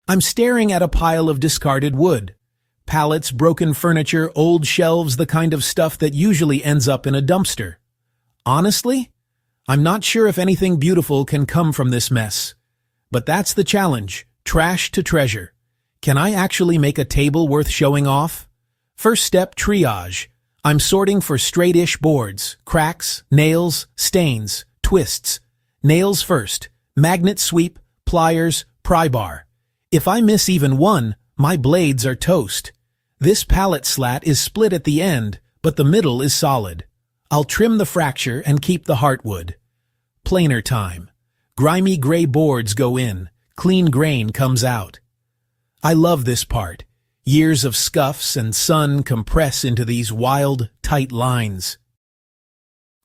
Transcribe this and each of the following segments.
I'm staring at a pile of discarded wood. Pallets, broken furniture, old shelves, the kind of stuff that usually ends up in a dumpster. Honestly, I'm not sure if anything beautiful can come from this mess. But that's the challenge, trash to treasure. Can I actually make a table worth showing off? First step, triage. I'm sorting for straight-ish boards, cracks, nails, stains, twists. Nails first, magnet sweep, pliers, pry bar. If I miss even one, my blades are toast. This pallet slat is split at the end, but the middle is solid. I'll trim the fracture and keep the heartwood. Planer time. Grimy gray boards go in, clean grain comes out. I love this part. Years of scuffs and sun compress into these wild, tight lines.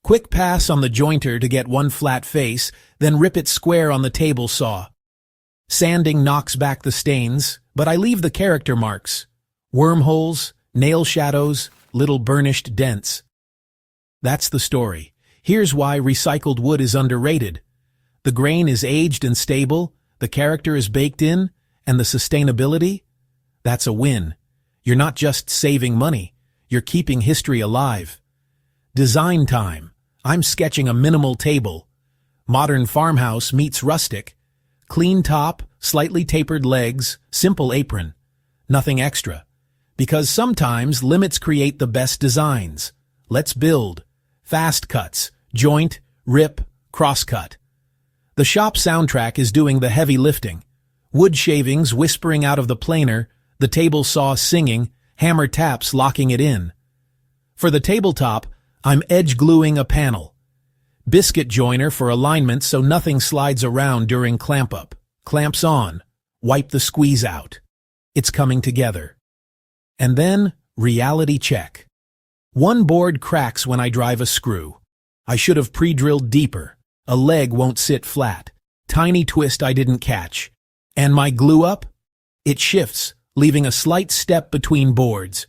Quick pass on the jointer to get one flat face, then rip it square on the table saw. Sanding knocks back the stains, but I leave the character marks. Wormholes, nail shadows, little burnished dents. That's the story. Here's why recycled wood is underrated. The grain is aged and stable, the character is baked in, and the sustainability? That's a win. You're not just saving money, you're keeping history alive. Design time. I'm sketching a minimal table. Modern farmhouse meets rustic. Clean top, slightly tapered legs, simple apron. Nothing extra. Because sometimes limits create the best designs. Let's build. Fast cuts, joint, rip, crosscut. The shop soundtrack is doing the heavy lifting. Wood shavings whispering out of the planer, the table saw singing, hammer taps locking it in. For the tabletop, I'm edge gluing a panel. Biscuit joiner for alignment so nothing slides around during clamp up. Clamps on. Wipe the squeeze out. It's coming together. And then, reality check. One board cracks when I drive a screw. I should have pre-drilled deeper. A leg won't sit flat. Tiny twist I didn't catch. And my glue up? It shifts, leaving a slight step between boards.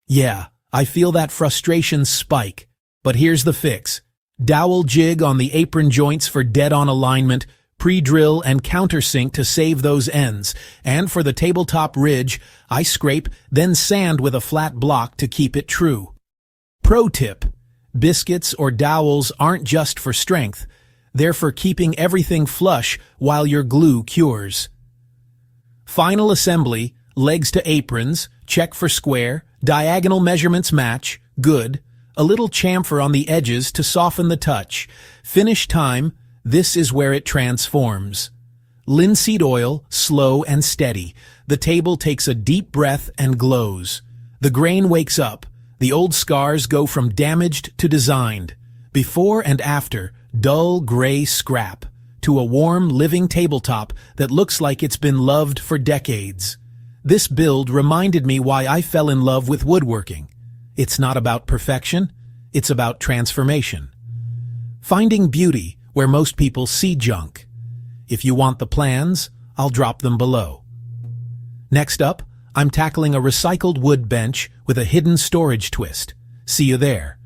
Yeah, I feel that frustration spike. But here's the fix. Dowel jig on the apron joints for dead-on alignment, pre-drill and countersink to save those ends, and for the tabletop ridge, I scrape, then sand with a flat block to keep it true. Pro tip: biscuits or dowels aren't just for strength, they're for keeping everything flush while your glue cures. Final assembly, legs to aprons, check for square, diagonal measurements match, good. A little chamfer on the edges to soften the touch. Finish time, this is where it transforms. Linseed oil, slow and steady. The table takes a deep breath and glows. The grain wakes up. The old scars go from damaged to designed. Before and after, dull gray scrap. To a warm, living tabletop that looks like it's been loved for decades. This build reminded me why I fell in love with woodworking. It's not about perfection, it's about transformation. Finding beauty where most people see junk. If you want the plans, I'll drop them below. Next up, I'm tackling a recycled wood bench with a hidden storage twist. See you there.